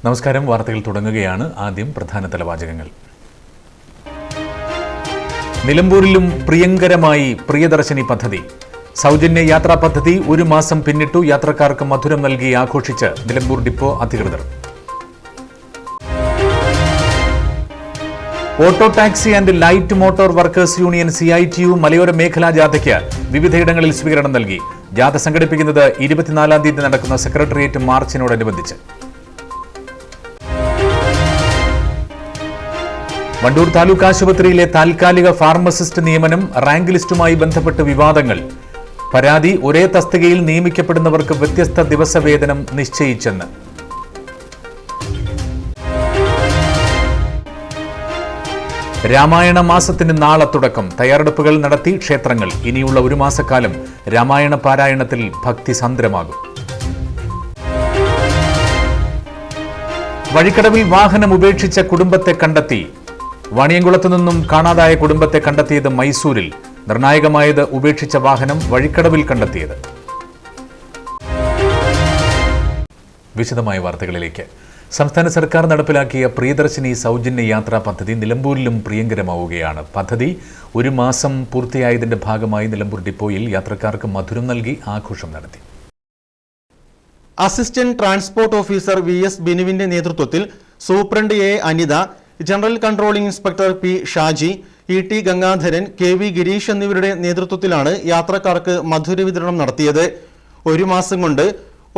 നമസ്കാരം. വാർത്തകൾ തുടങ്ങുകയാണ്. ആദ്യം പ്രധാന തലവാചകങ്ങൾ. നിലമ്പൂരിലും പ്രിയങ്കരമായി പ്രിയദർശിനി പദ്ധതി. സൗജന്യ യാത്രാ പദ്ധതി 1 മാസം പിന്നിട്ടു. യാത്രക്കാർക്ക് മധുരം നൽകി ആഘോഷിച്ച് നിലമ്പൂർ ഡിപ്പോ അധികൃതർ. Auto taxi and light motor workers union CITU മലയോര മേഖലാ ജാഥയ്ക്ക് വിവിധയിടങ്ങളിൽ സ്വീകരണം നൽകി. ജാഥ സംഘടിപ്പിക്കുന്നത് 24-ാം തീയതി നടക്കുന്ന സെക്രട്ടേറിയറ്റ് മാർച്ചിനോടനുബന്ധിച്ച്. വണ്ടൂർ താലൂക്ക് ആശുപത്രിയിലെ താൽക്കാലിക ഫാർമസിസ്റ്റ് നിയമനം, റാങ്ക് ലിസ്റ്റുമായി ബന്ധപ്പെട്ട് വിവാദങ്ങൾ. പരാതി: ഒരേ തസ്തികയിൽ നിയമിക്കപ്പെടുന്നവർക്ക് വ്യത്യസ്ത ദിവസവേതനം നിശ്ചയിച്ചെന്ന്. രാമായണ മാസത്തിന് നാളെ തുടക്കം. തയ്യാറെടുപ്പുകൾ നടത്തി ക്ഷേത്രങ്ങൾ. ഇനിയുള്ള 1 മാസക്കാലം രാമായണ പാരായണത്തിൽ ഭക്തിസാന്ദ്രമാകും. വഴിക്കടവിൽ വാഹനം ഉപേക്ഷിച്ച കുടുംബത്തെ കണ്ടെത്തി. വാണിയംകുളത്തു നിന്നും കാണാതായ കുടുംബത്തെ കണ്ടെത്തിയത് മൈസൂരിൽ. നിർണായകമായത് ഉപേക്ഷിച്ച വാഹനം വഴിക്കടവിൽ കണ്ടെത്തിയത്. വിശദമായ വാർത്തകളിലേക്ക്. സംസ്ഥാന സർക്കാർ നടപ്പിലാക്കിയ പ്രിയദർശിനി സൗജന്യ യാത്രാ പദ്ധതി നിലമ്പൂരിലും പ്രിയങ്കരമാവുകയാണ്. പദ്ധതി 1 മാസം പൂർത്തിയായതിന്റെ ഭാഗമായി നിലമ്പൂർ ഡിപ്പോയിൽ യാത്രക്കാർക്ക് മധുരം നൽകി ആഘോഷം നടത്തി. അസിസ്റ്റന്റ് ട്രാൻസ്പോർട്ട് ഓഫീസർ VS ബിനുവിന്റെ നേതൃത്വത്തിൽ superintendent A Anitha, general controlling inspector P Shaji, ET Gangadharan, KV Girish എന്നിവരുടെ നേതൃത്വത്തിലാണ് യാത്രക്കാർക്ക് മധുര വിതരണം നടത്തിയത്. 1 മാസം കൊണ്ട്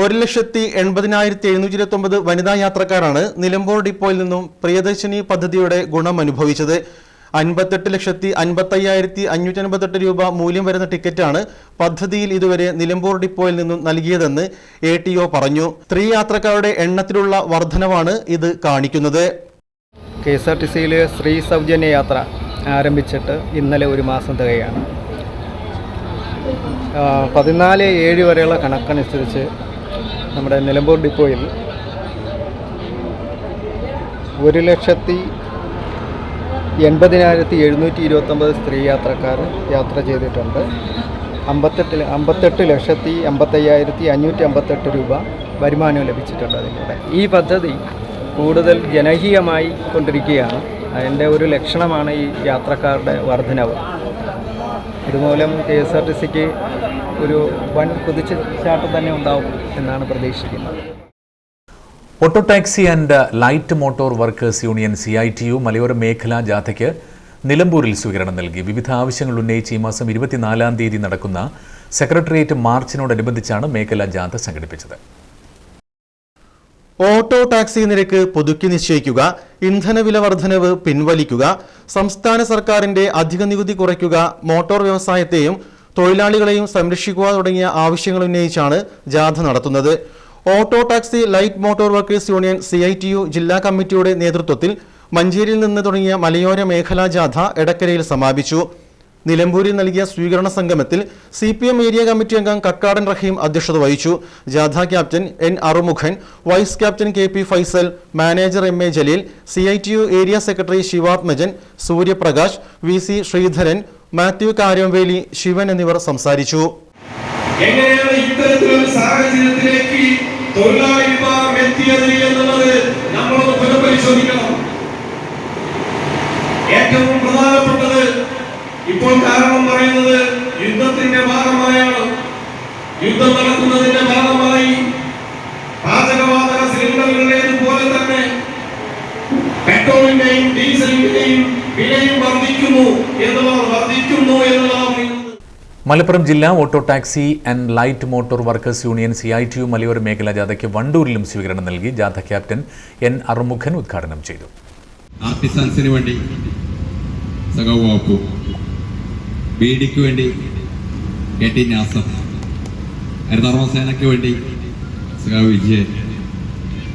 1,80,729 വനിതാ യാത്രക്കാരാണ് നിലമ്പൂർ ഡിപ്പോയിൽ നിന്നും പ്രിയദർശിനി പദ്ധതിയുടെ ഗുണം അനുഭവിച്ചത്. 58,55,558 രൂപ മൂല്യം വരുന്ന ടിക്കറ്റാണ് പദ്ധതിയിൽ ഇതുവരെ നിലമ്പൂർ ഡിപ്പോയിൽ നിന്നും നൽകിയതെന്ന് ATO പറഞ്ഞു. സ്ത്രീ യാത്രക്കാരുടെ എണ്ണത്തിലുള്ള വർധനവാണ് ഇത് കാണിക്കുന്നത്. KSRTCയിൽ സ്ത്രീ സൗജന്യ യാത്ര ആരംഭിച്ചിട്ട് ഇന്നലെ 1 മാസം തികയാണ്. 14/7 വരെയുള്ള കണക്കനുസരിച്ച് നമ്മുടെ നിലമ്പൂർ ഡിപ്പോയിൽ 1,80,729 സ്ത്രീ യാത്രക്കാർ യാത്ര ചെയ്തിട്ടുണ്ട്. 58,55,558 രൂപ വരുമാനം ലഭിച്ചിട്ടുണ്ട്. അതിലൂടെ ഈ പദ്ധതി കൂടുതൽ ജനകീയമായി കൊണ്ടിരിക്കുകയാണ്. അതിൻ്റെ ഒരു ലക്ഷണമാണ് ഈ യാത്രക്കാരുടെ വർധനവ്. ഇതുമൂലം KSRTCക്ക് ഒരു വൻ കുതിച്ചുചാട്ടം തന്നെ ഉണ്ടാവും എന്നാണ് പ്രതീക്ഷിക്കുന്നത്. Auto taxi and light motor workers union CITU മലയോര മേഖലാ ജാഥയ്ക്ക് നിലമ്പൂരിൽ സ്വീകരണം നൽകി. വിവിധ ആവശ്യങ്ങൾ ഉന്നയിച്ച് ഈ മാസം 24-ാം തീയതി നടക്കുന്ന സെക്രട്ടേറിയറ്റ് മാർച്ചിനോടനുബന്ധിച്ചാണ് മേഖലാ ജാഥ സംഘടിപ്പിച്ചത്. ഓട്ടോ ടാക്സി നിരക്ക് പുതുക്കി നിശ്ചയിക്കുക, ഇന്ധനവില വർധനവ് പിൻവലിക്കുക, സംസ്ഥാന സർക്കാരിന്റെ അധിക നികുതി കുറയ്ക്കുക, മോട്ടോർ വ്യവസായത്തെയും തൊഴിലാളികളെയും സംരക്ഷിക്കുക തുടങ്ങിയ ആവശ്യങ്ങൾ ഉന്നയിച്ചാണ് ജാഥ നടത്തുന്നത്. Auto taxi light motor workers union CITU ജില്ലാ കമ്മിറ്റിയുടെ നേതൃത്വത്തിൽ മഞ്ചേരിയിൽ നിന്ന് തുടങ്ങിയ മലയോര മേഖലാ ജാഥ എടക്കരയിൽ സമാപിച്ചു. നിലമ്പൂരിൽ നൽകിയ സ്വീകരണ സംഗമത്തിൽ CPM ഏരിയ കമ്മിറ്റി അംഗം കക്കാടൻ റഹീം അധ്യക്ഷത വഹിച്ചു. ജാഥ captain N Arumukhan, vice captain KP Faisal, manager MA Jaleel, CITU area secretary Sivathmajan, Suryaprakash, VC Sreedharan, Mathew Karamveli, Sivan എന്നിവർ സംസാരിച്ചു. എങ്ങനെയാണ് ഇത്തരത്തിലൊരു സാഹചര്യത്തിലേക്ക് തൊഴിലാളിമാർ എത്തിയത് എന്നുള്ളത് നമ്മളൊന്ന് പുനഃപരിശോധിക്കണം. ഏറ്റവും പ്രധാനപ്പെട്ടത് ഇപ്പോൾ കാരണം പറയുന്നത് യുദ്ധത്തിന്റെ ഭാഗമായാണ്. യുദ്ധം നടക്കുന്നതിന്റെ ഭാഗമായി പാചകവാതക സിലിണ്ടറുകളേതുപോലെ തന്നെ പെട്രോളിന്റെയും ഡീസലിന്റെയും വിലയും വർദ്ധിക്കുന്നു എന്നുള്ളതാണ്. മലപ്പുറം ജില്ലാ auto taxi and light motor workers union CITU മലയോര മേഖലാ ജാഥയ്ക്ക് വണ്ടൂരിലും സ്വീകരണം നൽകി. ജാഥ ക്യാപ്റ്റൻ N അറുമുഖൻ ഉദ്ഘാടനം ചെയ്തു. ആർട്ടിസാൻസിന് വേണ്ടി സഖാവു, ബീഡിക്ക് വേണ്ടി KT നാസർ, ഹരിതകർമ്മസേനയ്ക്ക് വേണ്ടി സഖാവ് വിജയൻ,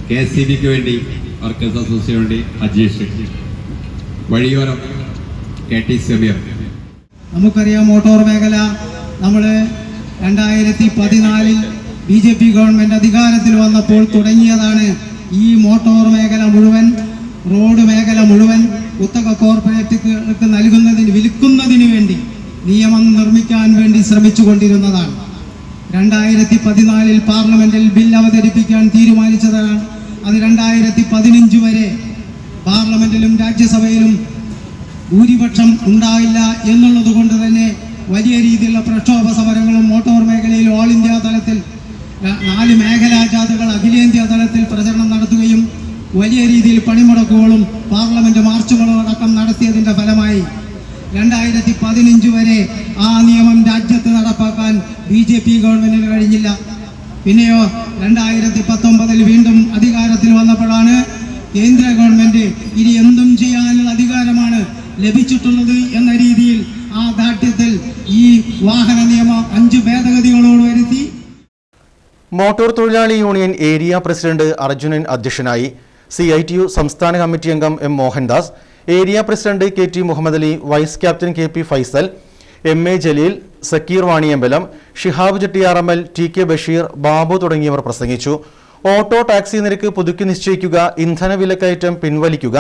KSCBക്ക് വേണ്ടി വർക്കേഴ്സ് അസോസിയേഷന് വേണ്ടി അജീഷ്, വഴിയോരം KT സമീർ. നമുക്കറിയാം, മോട്ടോർ മേഖല നമ്മൾ 2014 BJP ഗവൺമെന്റ് അധികാരത്തിൽ വന്നപ്പോൾ തുടങ്ങിയതാണ്. ഈ മോട്ടോർ മേഖല മുഴുവൻ, റോഡ് മേഖല മുഴുവൻ കുത്തക കോർപ്പറേറ്റുകൾക്ക് വിൽക്കുന്നതിന് വേണ്ടി നിയമം നിർമ്മിക്കാൻ വേണ്ടി ശ്രമിച്ചുകൊണ്ടിരുന്നതാണ്. 2014 പാർലമെന്റിൽ ബിൽ അവതരിപ്പിക്കാൻ തീരുമാനിച്ചതാണ്. അത് 2015 വരെ പാർലമെന്റിലും രാജ്യസഭയിലും ഭൂരിപക്ഷം ഉണ്ടായില്ല എന്നുള്ളത് കൊണ്ട് തന്നെ വലിയ രീതിയിലുള്ള പ്രക്ഷോഭ സമരങ്ങളും മോട്ടോർ മേഖലയിൽ ഓൾ ഇന്ത്യ തലത്തിൽ 4 മേഖലാ ജാഥകൾ അഖിലേന്ത്യാ തലത്തിൽ പ്രചരണം നടത്തുകയും വലിയ രീതിയിൽ പണിമുടക്കുകളും പാർലമെന്റ് മാർച്ചുകളും അടക്കം നടത്തിയതിന്റെ ഫലമായി 2015 വരെ ആ നിയമം രാജ്യത്ത് നടപ്പാക്കാൻ BJP ഗവൺമെന്റിന് കഴിഞ്ഞില്ല. പിന്നെയോ 2019 വീണ്ടും അധികാരത്തിൽ വന്നപ്പോഴാണ് കേന്ദ്ര ഗവൺമെന്റ് ഇനി എന്തും ചെയ്യാനുള്ള അധികാരമാണ് ലഭിച്ചിട്ടുള്ളത് എന്ന രീതിയിൽ ആ ദാർഢ്യത്തിൽ ഈ വാഹന നിയമം 5 ഭേദഗതികളോട് വരുത്തി. മോട്ടോർ തൊഴിലാളി യൂണിയൻ ഏരിയ പ്രസിഡന്റ് അർജുനൻ അധ്യക്ഷനായി. CITU സംസ്ഥാന കമ്മിറ്റി അംഗം M. Mohandas, area president KT Muhammad Ali, vice captain KP Faisal, MA Jaleel, Sakkeer Vaniyambalam, Shihab Chettiyarammal, TK Basheer, Babu തുടങ്ങിയവർ പ്രസംഗിച്ചു. ഓട്ടോ ടാക്സി നിരക്ക് പുതുക്കി നിശ്ചയിക്കുക, ഇന്ധന വിലക്കയറ്റം പിൻവലിക്കുക,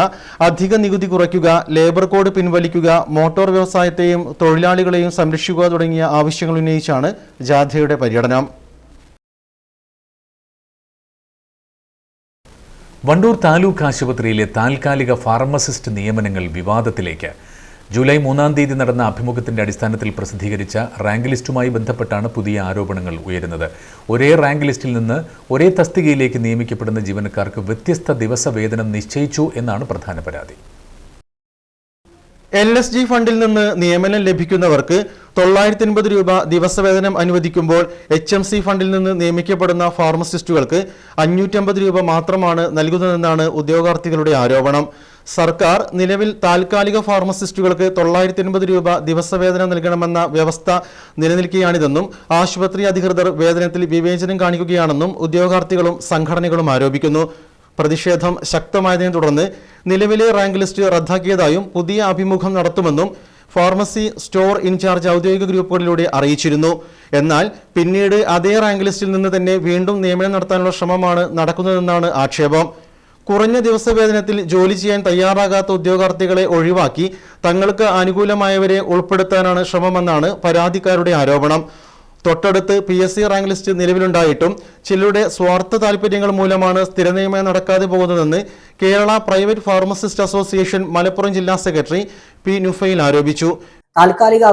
അധിക നികുതി കുറയ്ക്കുക, ലേബർ കോഡ് പിൻവലിക്കുക, മോട്ടോർ വ്യവസായത്തെയും തൊഴിലാളികളെയും സംരക്ഷിക്കുക തുടങ്ങിയ ആവശ്യങ്ങൾ ഉന്നയിച്ചാണ് ജാഥയുടെ പര്യടനം. വണ്ടൂർ താലൂക്ക് ആശുപത്രിയിലെ താൽക്കാലിക ഫാർമസിസ്റ്റ് നിയമനങ്ങൾ വിവാദത്തിലേക്ക്. ജൂലൈ 3-ാം തീയതി നടന്ന അഭിമുഖത്തിന്റെ അടിസ്ഥാനത്തിൽ പ്രസിദ്ധീകരിച്ച റാങ്ക് ലിസ്റ്റുമായി ബന്ധപ്പെട്ടാണ് പുതിയ ആരോപണങ്ങൾ ഉയരുന്നത്. ഒരേ റാങ്ക് ലിസ്റ്റിൽ നിന്ന് ഒരേ തസ്തികയിലേക്ക് നിയമിക്കപ്പെടുന്ന ജീവനക്കാർക്ക് വ്യത്യസ്ത ദിവസവേതനം നിശ്ചയിച്ചു എന്നാണ് പ്രധാന പരാതി. LSG ഫണ്ടിൽ നിന്ന് നിയമനം ലഭിക്കുന്നവർക്ക് 980 രൂപ ദിവസവേതനം അനുവദിക്കുമ്പോൾ HMC ഫണ്ടിൽ നിന്ന് നിയമിക്കപ്പെടുന്ന ഫാർമസിസ്റ്റുകൾക്ക് 550 രൂപ മാത്രമാണ് നൽകുന്നതെന്നാണ് ഉദ്യോഗാർത്ഥികളുടെ ആരോപണം. സർക്കാർ നിലവിൽ താൽക്കാലിക ഫാർമസിസ്റ്റുകൾക്ക് 980 രൂപ ദിവസവേതനം നൽകണമെന്ന വ്യവസ്ഥ നിലനിൽക്കുകയാണിതെന്നും ആശുപത്രി അധികൃതർ വേതനത്തിൽ വിവേചനം കാണിക്കുകയാണെന്നും ഉദ്യോഗാർത്ഥികളും സംഘടനകളും ആരോപിക്കുന്നു. പ്രതിഷേധം ശക്തമായതിനെ തുടർന്ന് നിലവിലെ റാങ്ക് ലിസ്റ്റ് റദ്ദാക്കിയതായും പുതിയ അഭിമുഖം നടത്തുമെന്നും ഫാർമസി സ്റ്റോർ ഇൻചാർജ് ഔദ്യോഗിക ഗ്രൂപ്പുകളിലൂടെ അറിയിച്ചിരുന്നു. എന്നാൽ പിന്നീട് അതേ റാങ്ക് ലിസ്റ്റിൽ നിന്ന് തന്നെ വീണ്ടും നിയമനം നടത്താനുള്ള ശ്രമമാണ് നടക്കുന്നതെന്നാണ് ആക്ഷേപം. കുറഞ്ഞ ദിവസവേതനത്തിൽ ജോലി ചെയ്യാൻ തയ്യാറാകാത്ത ഉദ്യോഗാർത്ഥികളെ ഒഴിവാക്കി തങ്ങൾക്ക് അനുകൂലമായവരെ ഉൾപ്പെടുത്താനാണ് ശ്രമമെന്നാണ് പരാതിക്കാരുടെ ആരോപണം. തൊട്ടടുത്ത് PSC റാങ്ക് ലിസ്റ്റ് നിലവിലുണ്ടായിട്ടും ചിലരുടെ സ്വാർത്ഥ താൽപര്യങ്ങൾ മൂലമാണ് സ്ഥിര നിയമനം നടക്കാതെ പോകുന്നതെന്ന് Kerala private pharmacist association Malappuram ജില്ലാ സെക്രട്ടറി P. നുഫൈൽ ആരോപിച്ചു. താൽക്കാലിക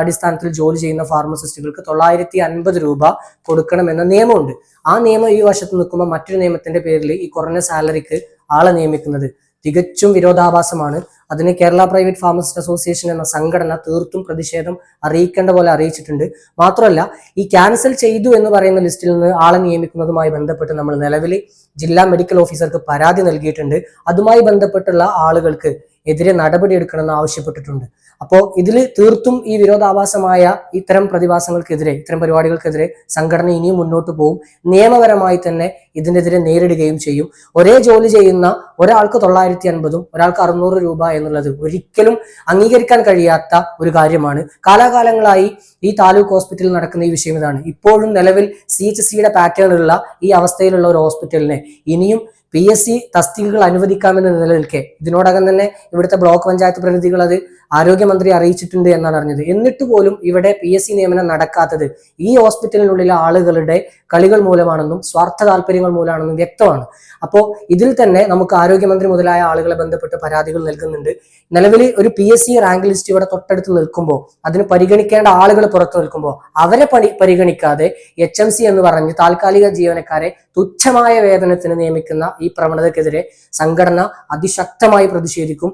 അടിസ്ഥാനത്തിൽ ജോലി ചെയ്യുന്ന ഫാർമസിസ്റ്റുകൾക്ക് 950 രൂപ കൊടുക്കണമെന്ന നിയമമുണ്ട്. ആ നിയമം ഈ വശത്ത് നിൽക്കുമ്പോൾ മറ്റൊരു നിയമത്തിന്റെ പേരിൽ ഈ കുറഞ്ഞ സാലറിക്ക് ആളെ നിയമിക്കുന്നത് തികച്ചും വിരോധാഭാസമാണ്. അതിന് കേരള പ്രൈവറ്റ് ഫാർമസിസ്റ്റ് അസോസിയേഷൻ എന്ന സംഘടന തീർത്തും പ്രതിഷേധം അറിയിക്കേണ്ട പോലെ അറിയിച്ചിട്ടുണ്ട്. മാത്രമല്ല, ഈ ക്യാൻസൽ ചെയ്തു എന്ന് പറയുന്ന ലിസ്റ്റിൽ നിന്ന് ആളെ നിയമിക്കുന്നതുമായി ബന്ധപ്പെട്ട് നമ്മൾ നിലവിൽ ജില്ലാ മെഡിക്കൽ ഓഫീസർക്ക് പരാതി നൽകിയിട്ടുണ്ട്. അതുമായി ബന്ധപ്പെട്ടുള്ള ആളുകൾക്ക് എതിരെ നടപടിയെടുക്കണമെന്ന് ആവശ്യപ്പെട്ടിട്ടുണ്ട്. അപ്പോൾ ഇതിൽ തീർത്തും ഈ വിരോധാഭാസമായ ഇത്തരം പ്രതിഭാസങ്ങൾക്കെതിരെ, ഇത്തരം പരിപാടികൾക്കെതിരെ സംഘടന ഇനിയും മുന്നോട്ട് പോകും. നിയമപരമായി തന്നെ ഇതിനെതിരെ നേരിടുകയും ചെയ്യും. ഒരേ ജോലി ചെയ്യുന്ന ഒരാൾക്ക് 950 ഒരാൾക്ക് 600 രൂപ എന്നുള്ളത് ഒരിക്കലും അംഗീകരിക്കാൻ കഴിയാത്ത ഒരു കാര്യമാണ്. കാലാകാലങ്ങളായി ഈ താലൂക്ക് ഹോസ്പിറ്റലിൽ നടക്കുന്ന ഈ വിഷയം ഇതാണ്. ഇപ്പോഴും നിലവിൽ CHCയുടെ പാറ്റേണിലുള്ള ഈ അവസ്ഥയിലുള്ള ഒരു ഹോസ്പിറ്റലിനെ ഇനിയും PSC തസ്തികകൾ അനുവദിക്കാമെന്ന നിലനിൽക്കെ ഇതിനോടകം തന്നെ ഇവിടുത്തെ ബ്ലോക്ക് പഞ്ചായത്ത് പ്രതിനിധികൾ അത് ആരോഗ്യമന്ത്രി അറിയിച്ചിട്ടുണ്ട് എന്നാണ് അറിഞ്ഞത്. എന്നിട്ട് പോലും ഇവിടെ PSC നിയമനം നടക്കാത്തത് ഈ ഹോസ്പിറ്റലിനുള്ളിലെ ആളുകളുടെ കളികൾ മൂലമാണെന്നും സ്വാർത്ഥ താല്പര്യങ്ങൾ മൂലമാണെന്നും വ്യക്തമാണ്. അപ്പോൾ ഇതിൽ തന്നെ നമുക്ക് ആരോഗ്യമന്ത്രി മുതലായ ആളുകളെ ബന്ധപ്പെട്ട് പരാതികൾ നൽകുന്നുണ്ട്. നിലവിൽ ഒരു PSC റാങ്ക് ലിസ്റ്റ് ഇവിടെ തൊട്ടടുത്ത് നിൽക്കുമ്പോൾ അതിന് പരിഗണിക്കേണ്ട ആളുകൾ പുറത്തു നിൽക്കുമ്പോൾ അവരെ പരിഗണിക്കാതെ HMC എന്ന് പറഞ്ഞ് താൽക്കാലിക ജീവനക്കാരെ തുച്ഛമായ വേതനത്തിന് നിയമിക്കുന്ന ഈ പ്രവണതയ്ക്കെതിരെ സംഘടന അതിശക്തമായി പ്രതിഷേധിക്കും.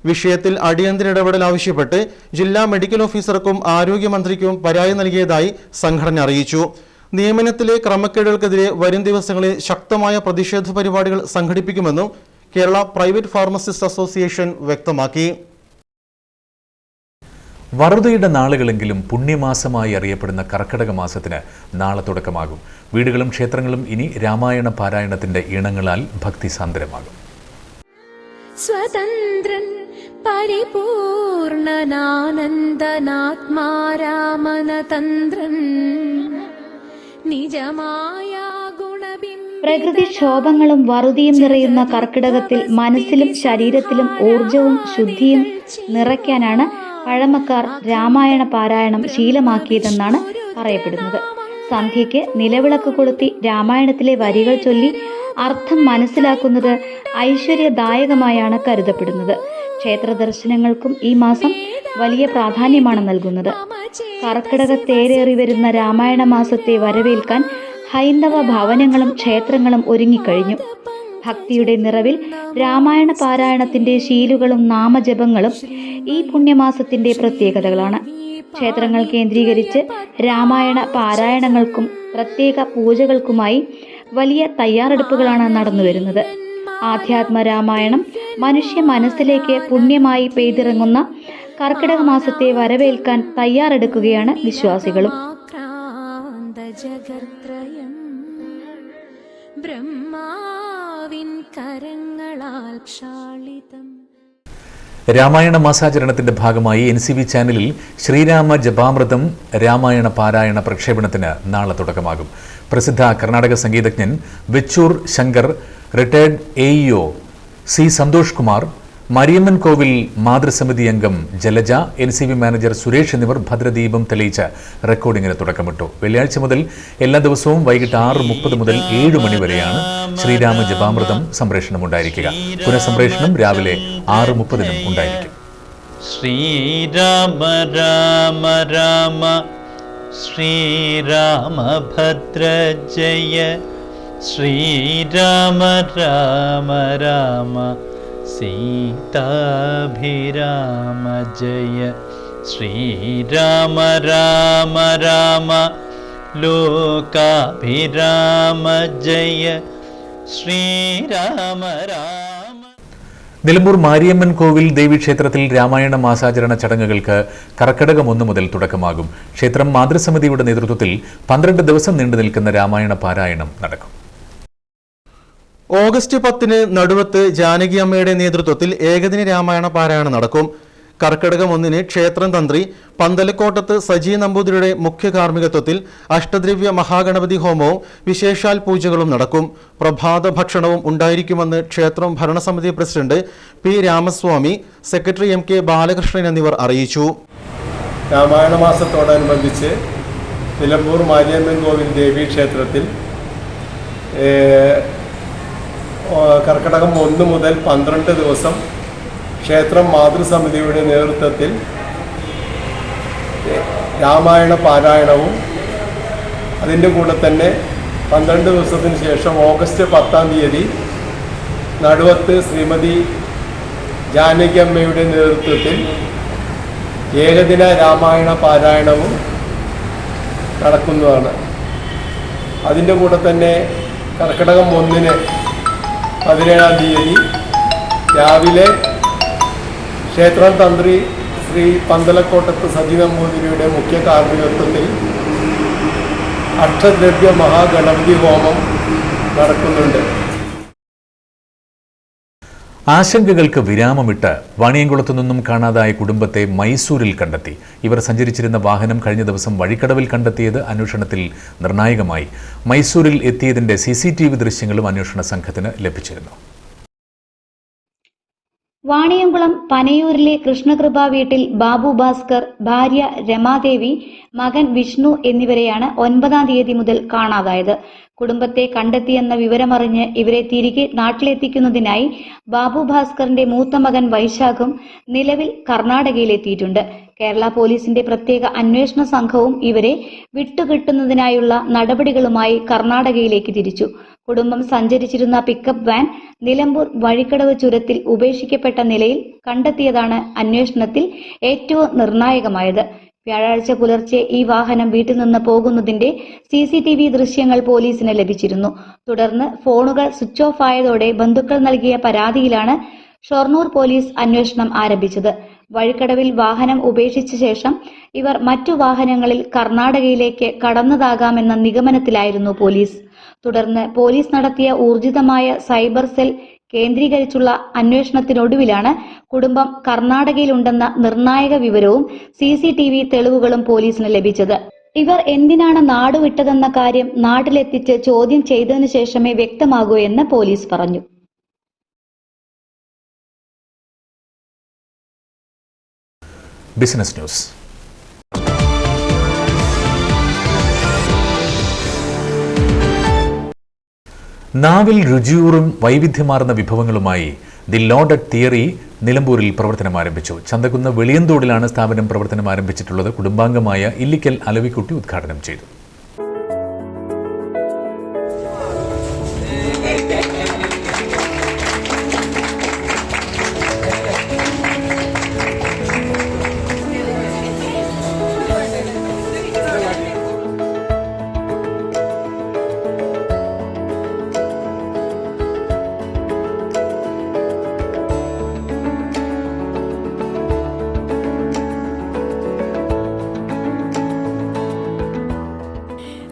വിഷയത്തിൽ അടിയന്തര ഇടപെടൽ ആവശ്യപ്പെട്ട് ജില്ലാ മെഡിക്കൽ ഓഫീസർക്കും ആരോഗ്യമന്ത്രിക്കും പരാതി നൽകിയതായി സംഘടന അറിയിച്ചു. നിയമനത്തിലെ ക്രമക്കേടുകൾക്കെതിരെ വരും ദിവസങ്ങളിൽ ശക്തമായ പ്രതിഷേധ പരിപാടികൾ സംഘടിപ്പിക്കുമെന്നും കേരള പ്രൈവറ്റ് ഫാർമസിസ്റ്റ് അസോസിയേഷൻ വ്യക്തമാക്കി. വറുതയുടെ നാളുകളെങ്കിലും പുണ്യമാസമായി അറിയപ്പെടുന്ന കർക്കിടക മാസത്തിന് നാളെ തുടക്കമാകും. വീടുകളും ക്ഷേത്രങ്ങളും ഇനി രാമായണ പാരായണത്തിന്റെ ഈണങ്ങളാൽ ഭക്തിസാന്ദ്രമാകും. സ്വതന്ത്രൻ പരിപൂർണനാനന്ദനാത്മാരാമനതന്ത്രൻ നിജമായ പ്രകൃതിക്ഷോഭങ്ങളും വറുതിയും നിറയുന്ന കർക്കിടകത്തിൽ മനസ്സിലും ശരീരത്തിലും ഊർജവും ശുദ്ധിയും നിറയ്ക്കാനാണ് പഴമക്കാർ രാമായണ പാരായണം ശീലമാക്കിയതെന്നാണ് പറയപ്പെടുന്നത്. സന്ധ്യയ്ക്ക് നിലവിളക്ക് കൊളുത്തി രാമായണത്തിലെ വരികൾ ചൊല്ലി അർത്ഥം മനസ്സിലാക്കുന്നത് ഐശ്വര്യദായകമായാണ് കരുതപ്പെടുന്നത്. ക്ഷേത്ര ദർശനങ്ങൾക്കും ഈ മാസം വലിയ പ്രാധാന്യമാണ് നൽകുന്നത്. കർക്കിടക തേരേറി വരുന്ന രാമായണ മാസത്തെ വരവേൽക്കാൻ ഹൈന്ദവ ഭവനങ്ങളും ക്ഷേത്രങ്ങളും ഒരുങ്ങിക്കഴിഞ്ഞു. ഭക്തിയുടെ നിറവിൽ രാമായണ പാരായണത്തിന്റെ ശീലുകളും നാമജപങ്ങളും ഈ പുണ്യമാസത്തിന്റെ പ്രത്യേകതകളാണ്. ക്ഷേത്രങ്ങൾ കേന്ദ്രീകരിച്ച് രാമായണ പാരായണങ്ങൾക്കും പ്രത്യേക പൂജകൾക്കുമായി വലിയ തയ്യാറെടുപ്പുകളാണ് നടന്നുവരുന്നത്. ആധ്യാത്മ രാമായണം മനുഷ്യ മനസ്സിലേക്ക് പുണ്യമായി പെയ്തിറങ്ങുന്ന കർക്കിടക മാസത്തെ വരവേൽക്കാൻ തയ്യാറെടുക്കുകയാണ് വിശ്വാസികളും. രാമായണ മാസാചരണത്തിന്റെ ഭാഗമായി NCV ചാനലിൽ ശ്രീരാമ ജപാമൃതം രാമായണ പാരായണ പ്രക്ഷേപണത്തിന് നാളെ തുടക്കമാകും. പ്രസിദ്ധ കർണാടക സംഗീതജ്ഞൻ Vechoor Shankar, retired AEO C Santhosh Kumar, Mariamman Kovil മാതൃസമിതി അംഗം ജലജ, NCV മാനേജർ സുരേഷ് എന്നിവർ ഭദ്രദീപം തെളിയിച്ച് റെക്കോർഡിംഗിന് തുടക്കമിട്ടു. വെള്ളിയാഴ്ച മുതൽ എല്ലാ ദിവസവും വൈകിട്ട് 6:30 മുതൽ 7 മണി വരെയാണ് ശ്രീരാമ ജപാമൃതം സംപ്രേഷണമുണ്ടായിരിക്കുക. പുനഃസംപ്രേഷണം രാവിലെ 6:30 ഉണ്ടായിരിക്കും. ശ്രീരാമ രാമ രാമ ശ്രീരാമഭദ്ര ജയ ശ്രീരാമ രാമ രാമ സീതാഭിരാമ ജയ ശ്രീരാമ രാമ രാമ ലോകാഭിരാമ ജയ ശ്രീരാമ രാമ. നിലമ്പൂർ മാരിയമ്മൻ കോവിൽ ദേവീക്ഷേത്രത്തിൽ രാമായണ മാസാചരണ ചടങ്ങുകൾക്ക് കർക്കിടകം 1 മുതൽ തുടക്കമാകും. ക്ഷേത്രം മാതൃസമിതിയുടെ നേതൃത്വത്തിൽ 12 ദിവസം നീണ്ടു നിൽക്കുന്ന രാമായണ പാരായണം നടക്കും. ഓഗസ്റ്റ് 10 നടുവത്ത് ജാനകി അമ്മയുടെ നേതൃത്വത്തിൽ ഏകദിന രാമായണ പാരായണം നടക്കും. കർക്കിടകം 1 ക്ഷേത്രം തന്ത്രി പന്തലക്കോട്ടത്ത് സജി നമ്പൂതിരിയുടെ മുഖ്യ കാർമ്മികത്വത്തിൽ അഷ്ടദ്രവ്യ മഹാഗണപതി ഹോമവും വിശേഷാൽ പൂജകളും നടക്കും. പ്രഭാത ഭക്ഷണവും ഉണ്ടായിരിക്കുമെന്ന് ക്ഷേത്രം ഭരണസമിതി president P Ramaswamy, secretary MK Balakrishnan എന്നിവർ അറിയിച്ചു. രാമായണ മാസത്തോടനുബന്ധിച്ച് നിലമ്പൂർ മാരിയമ്മൻ കോവിൽ ദേവീക്ഷേത്രത്തിൽ കർക്കിടകം 1 മുതൽ 12 ദിവസം ക്ഷേത്രം മാതൃസമിതിയുടെ നേതൃത്വത്തിൽ രാമായണ പാരായണവും അതിൻ്റെ കൂടെ തന്നെ 12 ദിവസത്തിന് ശേഷം ഓഗസ്റ്റ് 10 നടുവത്ത് ശ്രീമതി ജാനകി അമ്മയുടെ നേതൃത്വത്തിൽ ഏകദിന രാമായണ പാരായണവും നടക്കുന്നതാണ്. അതിൻ്റെ കൂടെ തന്നെ കർക്കിടകം 1 17 രാവിലെ ക്ഷേത്രം തന്ത്രി ശ്രീ പന്തലക്കോട്ടത്ത് സജി നമ്പൂതിരിയുടെ മുഖ്യ കാർമ്മികത്വത്തിൽ അഷ്ടദ്രവ്യ മഹാഗണപതി ഹോമം നടക്കുന്നുണ്ട്. ആശങ്കകൾക്ക് വിരാമമിട്ട് വാണിയംകുളത്തു നിന്നും കാണാതായ കുടുംബത്തെ മൈസൂരിൽ കണ്ടെത്തി. ഇവർ സഞ്ചരിച്ചിരുന്ന വാഹനം കഴിഞ്ഞ ദിവസം വഴിക്കടവിൽ കണ്ടെത്തിയത് അന്വേഷണത്തിൽ നിർണായകമായി. മൈസൂരിൽ എത്തിയതിന്റെ CCTV ദൃശ്യങ്ങളും അന്വേഷണ സംഘത്തിന് ലഭിച്ചിരുന്നു. വാണിയംകുളം പനയൂരിലെ കൃഷ്ണകൃപ വീട്ടിൽ ബാബു ഭാസ്കർ, ഭാര്യ രമാദേവി, മകൻ വിഷ്ണു എന്നിവരെയാണ് 9-ാം തീയതി മുതൽ കാണാതായത്. കുടുംബത്തെ കണ്ടെത്തിയെന്ന വിവരമറിഞ്ഞ് ഇവരെ തിരികെ നാട്ടിലെത്തിക്കുന്നതിനായി ബാബു ഭാസ്കറിന്റെ മൂത്ത മകൻ വൈശാഖും നിലവിൽ കർണാടകയിലെത്തിയിട്ടുണ്ട്. കേരള പോലീസിന്റെ പ്രത്യേക അന്വേഷണ സംഘവും ഇവരെ വിട്ടുകിട്ടുന്നതിനായുള്ള നടപടികളുമായി കർണാടകയിലേക്ക് തിരിച്ചു. കുടുംബം സഞ്ചരിച്ചിരുന്ന പിക്കപ്പ് വാൻ നിലമ്പൂർ വഴിക്കടവ് ചുരത്തിൽ ഉപേക്ഷിക്കപ്പെട്ട നിലയിൽ കണ്ടെത്തിയതാണ് അന്വേഷണത്തിൽ ഏറ്റവും നിർണായകമായത്. വ്യാഴാഴ്ച പുലർച്ചെ ഈ വാഹനം വീട്ടിൽ നിന്ന് പോകുന്നതിന്റെ CCTV ദൃശ്യങ്ങൾ പോലീസിന് ലഭിച്ചിരുന്നു. തുടർന്ന് ഫോണുകൾ സ്വിച്ച് ഓഫ് ആയതോടെ ബന്ധുക്കൾ നൽകിയ പരാതിയിലാണ് ഷൊർണൂർ പോലീസ് അന്വേഷണം ആരംഭിച്ചത്. വഴിക്കടവിൽ വാഹനം ഉപേക്ഷിച്ച ശേഷം ഇവർ മറ്റു വാഹനങ്ങളിൽ കർണാടകയിലേക്ക് കടന്നതാകാമെന്ന നിഗമനത്തിലായിരുന്നു പോലീസ്. തുടർന്ന് പോലീസ് നടത്തിയ ഊർജിതമായ സൈബർ സെൽ കേന്ദ്രീകരിച്ചുള്ള അന്വേഷണത്തിനൊടുവിലാണ് കുടുംബം കർണാടകയിലുണ്ടെന്ന നിർണായക വിവരവും CCTV തെളിവുകളും പോലീസിന് ലഭിച്ചത്. ഇവർ എന്തിനാണ് നാടുവിട്ടതെന്ന കാര്യം നാട്ടിലെത്തിച്ച് ചോദ്യം ചെയ്തതിനു ശേഷമേ വ്യക്തമാകൂ എന്ന് പോലീസ് പറഞ്ഞു. Business news. നാവിൽ രുചിയൂറും വൈവിധ്യമാർന്ന വിഭവങ്ങളുമായി ദി ലോഡഡ് തിയറി നിലമ്പൂരിൽ പ്രവർത്തനം ആരംഭിച്ചു. ചന്തക്കുന്ന് വെളിയന്തോടിലാണ് സ്ഥാപനം പ്രവർത്തനം ആരംഭിച്ചിട്ടുള്ളത്. കുടുംബാംഗമായ ഇല്ലിക്കൽ അലവിക്കുട്ടി ഉദ്ഘാടനം ചെയ്തു.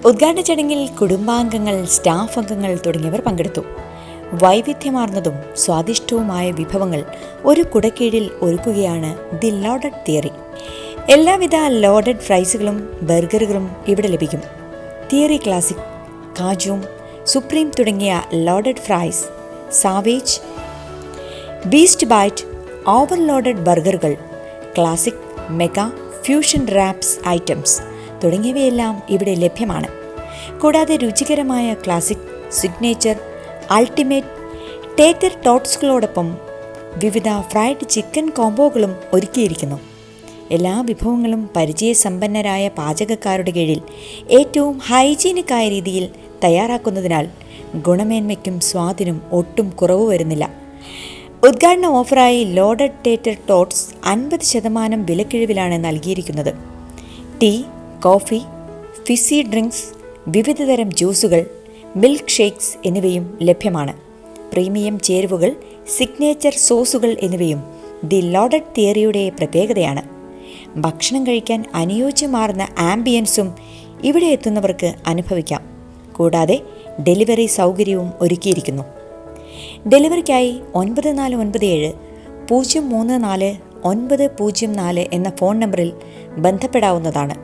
ഉദ്ഘാടന ചടങ്ങിൽ കുടുംബാംഗങ്ങൾ, സ്റ്റാഫ് അംഗങ്ങൾ തുടങ്ങിയവർ പങ്കെടുത്തു. വൈവിധ്യമാർന്നതും സ്വാദിഷ്ടവുമായ വിഭവങ്ങൾ ഒരു കുടക്കീഴിൽ ഒരുക്കുകയാണ് ദി ലോഡഡ് തിയറി. എല്ലാവിധ ലോഡഡ് ഫ്രൈസുകളും ബർഗറുകളും ഇവിടെ ലഭിക്കും. തിയറി ക്ലാസിക്, കാജും, സുപ്രീം തുടങ്ങിയ loaded fries, savage, beast bite, overloaded ബർഗറുകൾ, classic, mega, fusion wraps items തുടങ്ങിയവയെല്ലാം ഇവിടെ ലഭ്യമാണ്. കൂടാതെ രുചികരമായ ക്ലാസിക്, സിഗ്നേച്ചർ, അൾട്ടിമേറ്റ്, ടേറ്റർ ടോട്ട്സുകളോടൊപ്പം വിവിധ ഫ്രൈഡ് ചിക്കൻ കോംബോകളും ഒരുക്കിയിരിക്കുന്നു. എല്ലാ വിഭവങ്ങളും പരിചയസമ്പന്നരായ പാചകക്കാരുടെ കീഴിൽ ഏറ്റവും ഹൈജീനിക്കായ രീതിയിൽ തയ്യാറാക്കുന്നതിനാൽ ഗുണമേന്മയ്ക്കും സ്വാദിനും ഒട്ടും കുറവ് വരുന്നില്ല. ഉദ്ഘാടന ഓഫറായി ലോഡഡ് ടേറ്റർ ടോട്ട്സ് 50% വിലക്കിഴിവിലാണ് നൽകിയിരിക്കുന്നത്. ടീ, കോഫി, ഫിസി ഡ്രിങ്ക്സ്, വിവിധതരം ജ്യൂസുകൾ, മിൽക്ക് ഷേക്സ് എന്നിവയും ലഭ്യമാണ്. പ്രീമിയം ചേരുവകൾ, സിഗ്നേച്ചർ സോസുകൾ എന്നിവയും ദി ലോഡഡ് തിയറിയുടെ പ്രത്യേകതയാണ്. ഭക്ഷണം കഴിക്കാൻ അനുയോജ്യമാർന്ന ആംബിയൻസും ഇവിടെ എത്തുന്നവർക്ക് അനുഭവിക്കാം. കൂടാതെ ഡെലിവറി സൗകര്യവും ഒരുക്കിയിരിക്കുന്നു. ഡെലിവറിക്കായി 9497 034 904 എന്ന ഫോൺ നമ്പറിൽ ബന്ധപ്പെടാവുന്നതാണ്.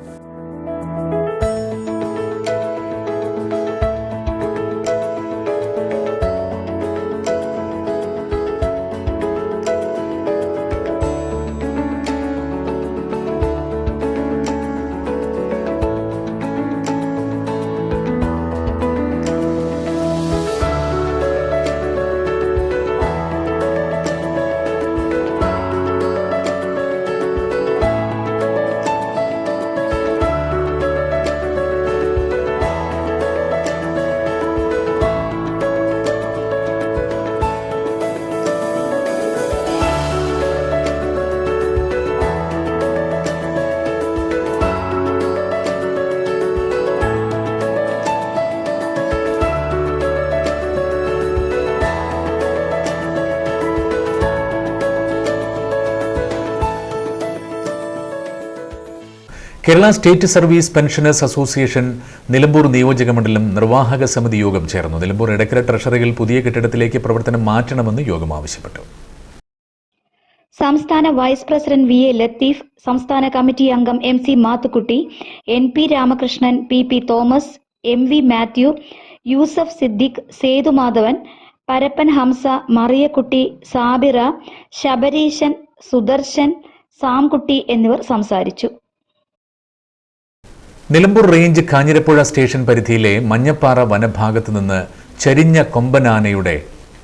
Kerala state service pensioners association Nilambur നിയോജക മണ്ഡലം നിർവാഹക സമിതി യോഗം ചേർന്നു. നിലമ്പൂർ എടക്കര ട്രഷറിയിൽ പുതിയ കെട്ടിടത്തിലേക്ക് പ്രവർത്തനം മാറ്റണമെന്ന് യോഗം ആവശ്യപ്പെട്ടു. സംസ്ഥാന vice president V A Latheef, സംസ്ഥാന കമ്മിറ്റി അംഗം MC Mathukutty, NP Ramakrishnan, PP Thomas, MV Mathew, Yusuf Siddique, Sethumadhavan, Parappan Hamsa, Mariyakutty, Sabira, Sabareesan, Sudarshan, Samkutty എന്നിവർ സംസാരിച്ചു. നിലമ്പൂർ റേഞ്ച് കാഞ്ഞിരപ്പുഴ സ്റ്റേഷൻ പരിധിയിലെ മഞ്ഞപ്പാറ വനഭാഗത്ത് നിന്ന് ചരിഞ്ഞ കൊമ്പനാനയുടെ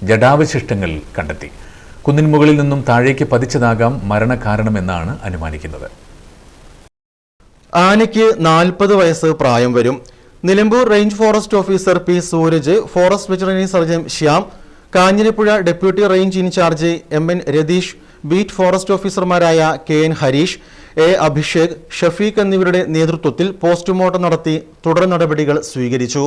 ജഡാവശിഷ്ടങ്ങൾ കണ്ടെത്തി. കുന്നിൻ മുകളിൽ നിന്നും താഴേക്ക് പതിച്ചതാകാം മരണകാരണമെന്നാണ് അനുമാനിക്കുന്നത്. ആനയ്ക്ക് 40 വയസ്സ് പ്രായം വരും. Nilambur range forest officer P Sooraj, forest veterinary surgeon Shyam, Kanjirappuzha deputy range incharge MN Ratheesh, beat forest ഓഫീസർമാരായ KN ഹരീഷ്, A അഭിഷേക്, ഷഫീഖ് എന്നിവരുടെ നേതൃത്വത്തിൽ പോസ്റ്റ്മോർട്ടം നടത്തി തുടർ നടപടികൾ സ്വീകരിച്ചു.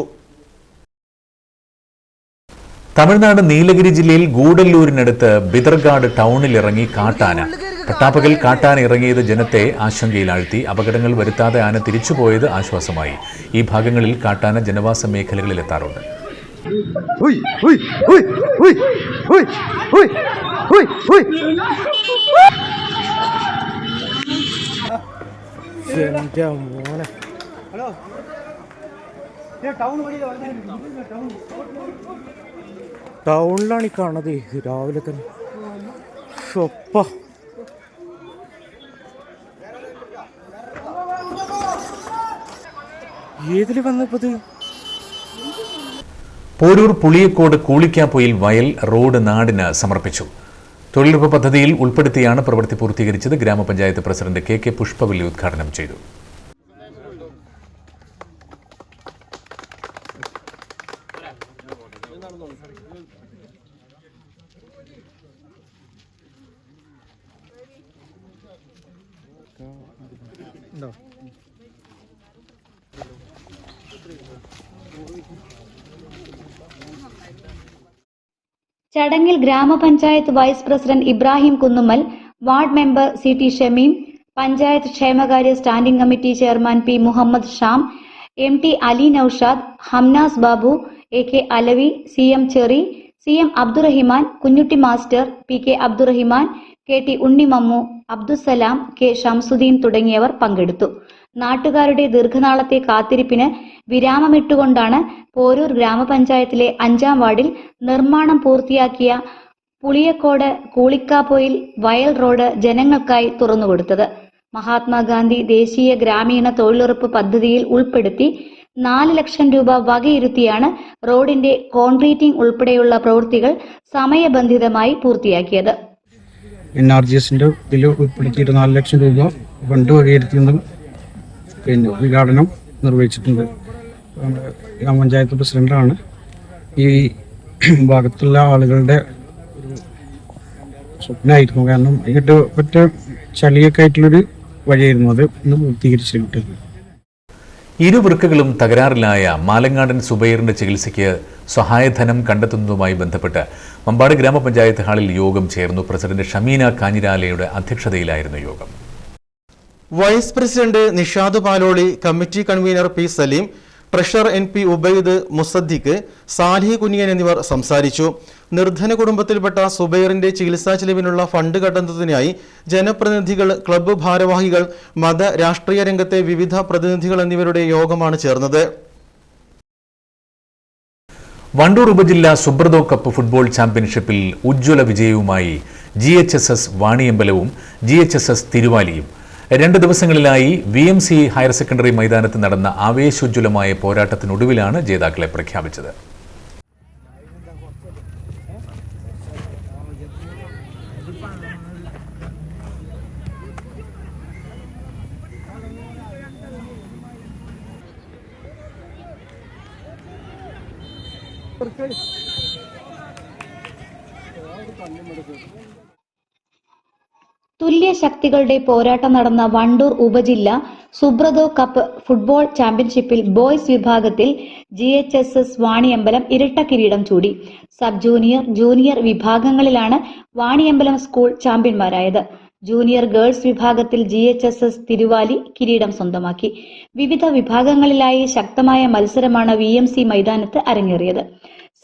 തമിഴ്നാട് നീലഗിരി ജില്ലയിൽ ഗൂഡല്ലൂരിനടുത്ത് ബിദർഗാഡ് ടൗണിൽ ഇറങ്ങി കാട്ടാന. പട്ടാപ്പകൽ കാട്ടാന ഇറങ്ങിയത് ജനത്തെ ആശങ്കയിലാഴ്ത്തി. അപകടങ്ങൾ വരുത്താതെ ആന തിരിച്ചുപോയത് ആശ്വാസമായി. ഈ ഭാഗങ്ങളിൽ കാട്ടാന ജനവാസ മേഖലകളിൽ എത്താറുണ്ട്. ടൗണിലാണ് ഈ കാണുന്നത് രാവിലെ തന്നെ. ഏതില് വന്നപ്പോ പോരൂർ പുളിയക്കോട് കൂളിക്കാപ്പൊയിൽ വയൽ റോഡ് നാടിന് സമർപ്പിച്ചു. തൊഴിലുറപ്പ് പദ്ധതിയിൽ ഉൾപ്പെടുത്തിയാണ് പ്രവൃത്തി പൂർത്തീകരിച്ചത്. ഗ്രാമപഞ്ചായത്ത് പ്രസിഡന്റ് കെ പുഷ്പവല്ലി ഉദ്ഘാടനം ചെയ്തു. ചടങ്ങിൽ ഗ്രാമപഞ്ചായത്ത് vice president Ibrahim Kunnummal, ward member CT Shameem, panchayat ക്ഷേമകാര്യ standing committee chairman P Muhammad Sham, MT Ali Naushad, Hamnas Babu, AK Alavi, CM Cheri, CM Abdurahiman, Kunjutty master, PK Abdurahiman, KT Unnimammu, Abdussalam, K Shamsudheen തുടങ്ങിയവർ പങ്കെടുത്തു. നാട്ടുകാരുടെ ദീർഘനാളത്തെ കാത്തിരിപ്പിന് വിരാമമിട്ടുകൊണ്ടാണ് പോരൂർ ഗ്രാമപഞ്ചായത്തിലെ 5-ാം വാർഡിൽ നിർമ്മാണം പൂർത്തിയാക്കിയ പുളിയക്കോട് കൂളിക്കാപ്പൊയിൽ വയൽ റോഡ് ജനങ്ങൾക്കായി തുറന്നുകൊടുത്തത്. മഹാത്മാഗാന്ധി ദേശീയ ഗ്രാമീണ തൊഴിലുറപ്പ് പദ്ധതിയിൽ ഉൾപ്പെടുത്തി 4 ലക്ഷം രൂപ വകയിരുത്തിയാണ് റോഡിന്റെ കോൺക്രീറ്റിംഗ് ഉൾപ്പെടെയുള്ള പ്രവൃത്തികൾ സമയബന്ധിതമായി പൂർത്തിയാക്കിയത്. NRGSന്റെ ഇതിൽ ഉൾപ്പെടുത്തിയിട്ട് 4 ലക്ഷം രൂപ ഫണ്ട് വകയിരുത്തിയതും പിന്നെ ഉദ്ഘാടനം നിർവഹിച്ചിട്ടുണ്ട്. ഗ്രാമപഞ്ചായത്ത് പ്രസിഡന്റാണ്. ഈ ഭാഗത്തുള്ള ആളുകളുടെ ഒരു സ്വപ്നമായിരുന്നു. കാരണം ഇങ്ങോട്ട് ഒറ്റ ചളിയൊക്കെ ആയിട്ടുള്ളൊരു വഴിയായിരുന്നു. അത് ഇന്ന് പൂർത്തീകരിച്ചിട്ടുണ്ട്. ഇരുവൃക്കകളും തകരാറിലായ മാലങ്ങാടൻ സുബൈറിന്റെ ചികിത്സയ്ക്ക് സഹായധനം കണ്ടെത്തുന്നതുമായി ബന്ധപ്പെട്ട് മമ്പാട് ഗ്രാമപഞ്ചായത്ത് ഹാളിൽ യോഗം ചേർന്നു. പ്രസിഡന്റ് ഷമീന കാഞ്ഞിരാലയുടെ അധ്യക്ഷതയിലായിരുന്നു യോഗം. Vice president Nishad Paloli, committee convener P Saleem, treasurer NP Ubaid, Musaddiq, Salih Kuniyan എന്നിവർ സംസാരിച്ചു. നിർധന കുടുംബത്തിൽപ്പെട്ട സുബൈറിന്റെ ചികിത്സാ ചെലവിനുള്ള ഫണ്ട് കണ്ടെത്തുന്നതിനായി ജനപ്രതിനിധികൾ, ക്ലബ്ബ് ഭാരവാഹികൾ, മത രാഷ്ട്രീയ രംഗത്തെ വിവിധ പ്രതിനിധികൾ എന്നിവരുടെ യോഗമാണ് ചേർന്നത്. വണ്ടൂർ ഉപജില്ലാ സുബ്രതോ കപ്പ് ഫുട്ബോൾ ചാമ്പ്യൻഷിപ്പിൽ ഉജ്ജ്വല വിജയവുമായി GHSS വാണിയമ്പലവും GHSS തിരുവാലിയും. 2 ദിവസങ്ങളിലായി VMC ഹയർ സെക്കൻഡറി മൈതാനത്ത് നടന്ന ആവേശോജ്വലമായ പോരാട്ടത്തിനൊടുവിലാണ് ജേതാക്കളെ പ്രഖ്യാപിച്ചത്. തുല്യ ശക്തികളുടെ പോരാട്ടം നടന്ന വണ്ടൂർ ഉപജില്ല സുബ്രതോ കപ്പ് ഫുട്ബോൾ ചാമ്പ്യൻഷിപ്പിൽ ബോയ്സ് വിഭാഗത്തിൽ GHSS വാണിയമ്പലം ഇരട്ട കിരീടം ചൂടി. സബ് ജൂനിയർ, ജൂനിയർ വിഭാഗങ്ങളിലാണ് വാണിയമ്പലം സ്കൂൾ ചാമ്പ്യന്മാരായത്. ജൂനിയർ ഗേൾസ് വിഭാഗത്തിൽ GHSS തിരുവാലി കിരീടം സ്വന്തമാക്കി. വിവിധ വിഭാഗങ്ങളിലായി ശക്തമായ മത്സരമാണ് VMC മൈതാനത്ത് അരങ്ങേറിയത്.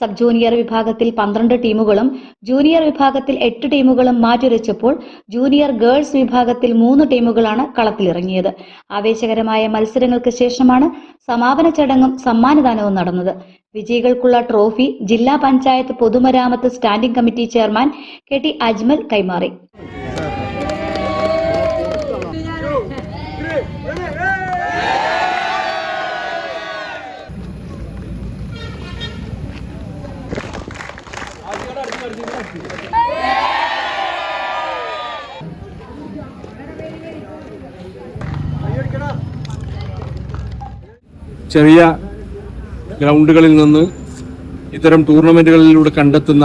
സബ് ജൂനിയർ വിഭാഗത്തിൽ 12 ടീമുകളും ജൂനിയർ വിഭാഗത്തിൽ 8 ടീമുകളും മാറ്റുരച്ചപ്പോൾ ജൂനിയർ ഗേൾസ് വിഭാഗത്തിൽ 3 ടീമുകളാണ് കളത്തിലിറങ്ങിയത്. ആവേശകരമായ മത്സരങ്ങൾക്ക് ശേഷമാണ് സമാപന ചടങ്ങും സമ്മാനദാനവും നടന്നത്. വിജയികൾക്കുള്ള ട്രോഫി ജില്ലാ പഞ്ചായത്ത് പൊതുമരാമത്ത് standing committee chairman KT Ajmal കൈമാറി. ചെറിയ ഗ്രൗണ്ടുകളിൽ നിന്ന് ഇത്തരം ടൂർണമെന്റുകളിലൂടെ കണ്ടെത്തുന്ന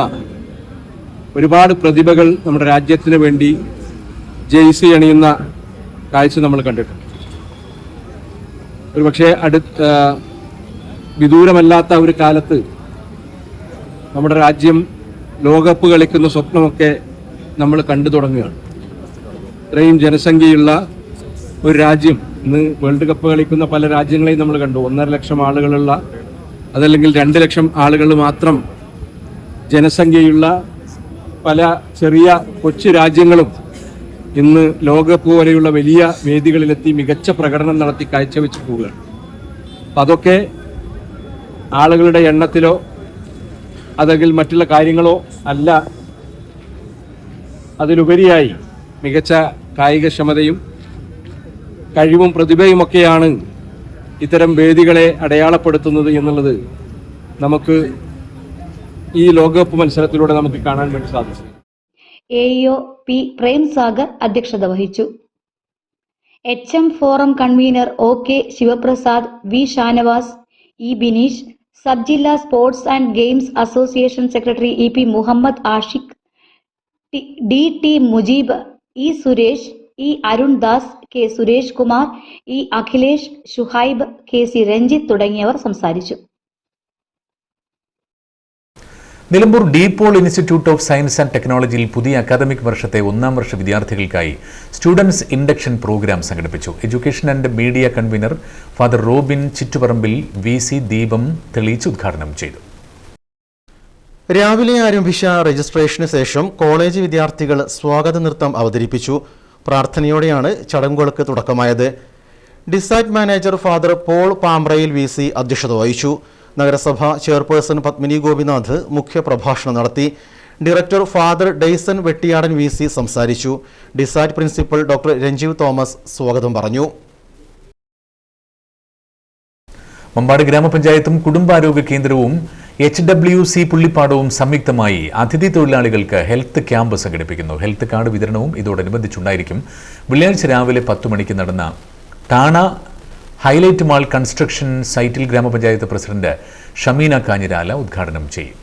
ഒരുപാട് പ്രതിഭകൾ നമ്മുടെ രാജ്യത്തിന് വേണ്ടി ജേഴ്സി അണിയുന്ന കാഴ്ച നമ്മൾ കണ്ടിട്ടുണ്ട്. ഒരുപക്ഷെ വിദൂരമല്ലാത്ത ഒരു കാലത്ത് നമ്മുടെ രാജ്യം ലോകകപ്പ് കളിക്കുന്ന സ്വപ്നമൊക്കെ നമ്മൾ കണ്ടു തുടങ്ങുകയാണ്. ഇത്രയും ജനസംഖ്യയുള്ള ഒരു രാജ്യം, ഇന്ന് വേൾഡ് കപ്പ് കളിക്കുന്ന പല രാജ്യങ്ങളെയും നമ്മൾ കണ്ടു. 1.5 ലക്ഷം ആളുകളുള്ള, അതല്ലെങ്കിൽ 2 ലക്ഷം ആളുകൾ മാത്രം ജനസംഖ്യയുള്ള പല ചെറിയ കൊച്ചു രാജ്യങ്ങളും ഇന്ന് ലോകകപ്പ് പോലെയുള്ള വലിയ വേദികളിലെത്തി മികച്ച പ്രകടനം നടത്തി കാഴ്ചവെച്ച് പോവുകയാണ്. അപ്പം അതൊക്കെ ആളുകളുടെ എണ്ണത്തിലോ അല്ലെങ്കിൽ മറ്റുള്ള കാര്യങ്ങളോ അല്ല, അതിലുപരിയായി മികച്ച കായികക്ഷമതയും കഴിവും പ്രതിഭയുമൊക്കെയാണ് ഇത്തരം വേദികളെ അടയാളപ്പെടുത്തുന്നത് എന്നുള്ളത് നമുക്ക് ഈ ലോകകപ്പ് മത്സരത്തിലൂടെ നമുക്ക് കാണാൻ വേണ്ടി സാധിച്ചു. AEO പി പ്രേംസാഗർ അധ്യക്ഷത വഹിച്ചു. HM forum convener OK Sivaprasad, V Shanavas, E Bineesh, sub ജില്ലാ sports and games association secretary EP Muhammad Ashiq, DT Mujeeb, E Suresh, E Arun Das, K Suresh Kumar, E Akhilesh, Shuhaib, KC Ranjith തുടങ്ങിയവർ സംസാരിച്ചു. Nilambur DePaul institute of science and ടെക്നോളജിയിൽ പുതിയ അക്കാദമിക് വർഷത്തെ 1ാം വർഷ വിദ്യാർത്ഥികൾക്കായി സ്റ്റുഡൻസ് ഇൻഡക്ഷൻ പ്രോഗ്രാം സംഘടിപ്പിച്ചു. Education and media convener father Robin Chittuparambil VC ദീപം തെളിയിച്ച് ഉദ്ഘാടനം ചെയ്തു. രാവിലെ ആരംഭിച്ച രജിസ്ട്രേഷന് ശേഷം കോളേജ് വിദ്യാർത്ഥികൾ സ്വാഗത നൃത്തം അവതരിപ്പിച്ചു. പ്രാർത്ഥനയോടെയാണ് ചടങ്ങുകൾക്ക് തുടക്കമായത്. ഡിസൈറ്റ് മാനേജർ ഫാദർ പോൾ പാമ്പ്രയിൽ VC അധ്യക്ഷത വഹിച്ചു. നഗരസഭ ചെയർപേഴ്സൺ പത്മിനി ഗോപിനാഥ് മുഖ്യപ്രഭാഷണം നടത്തി. Director father Dayson Vettiyadan VC സംസാരിച്ചു. ഡിസൈറ്റ് പ്രിൻസിപ്പൽ ഡോക്ടർ രഞ്ജീവ് തോമസ് സ്വാഗതം പറഞ്ഞു. മമ്പാട് ഗ്രാമപഞ്ചായത്തും കുടുംബാരോഗ്യ കേന്ദ്രവും HWC പുള്ളിപ്പാടവും സംയുക്തമായി അതിഥി തൊഴിലാളികൾക്ക് ഹെൽത്ത് ക്യാമ്പ് സംഘടിപ്പിക്കുന്നു. ഹെൽത്ത് കാർഡ് വിതരണവും ഇതോടനുബന്ധിച്ചുണ്ടായിരിക്കും. വെള്ളിയാഴ്ച രാവിലെ 10 മണിക്ക് നടന്ന ടാണ ഹൈലൈറ്റ് മാൾ കൺസ്ട്രക്ഷൻ സൈറ്റിൽ ഗ്രാമപഞ്ചായത്ത് പ്രസിഡന്റ് ഷമീന കാഞ്ഞിരാല ഉദ്ഘാടനം ചെയ്യും.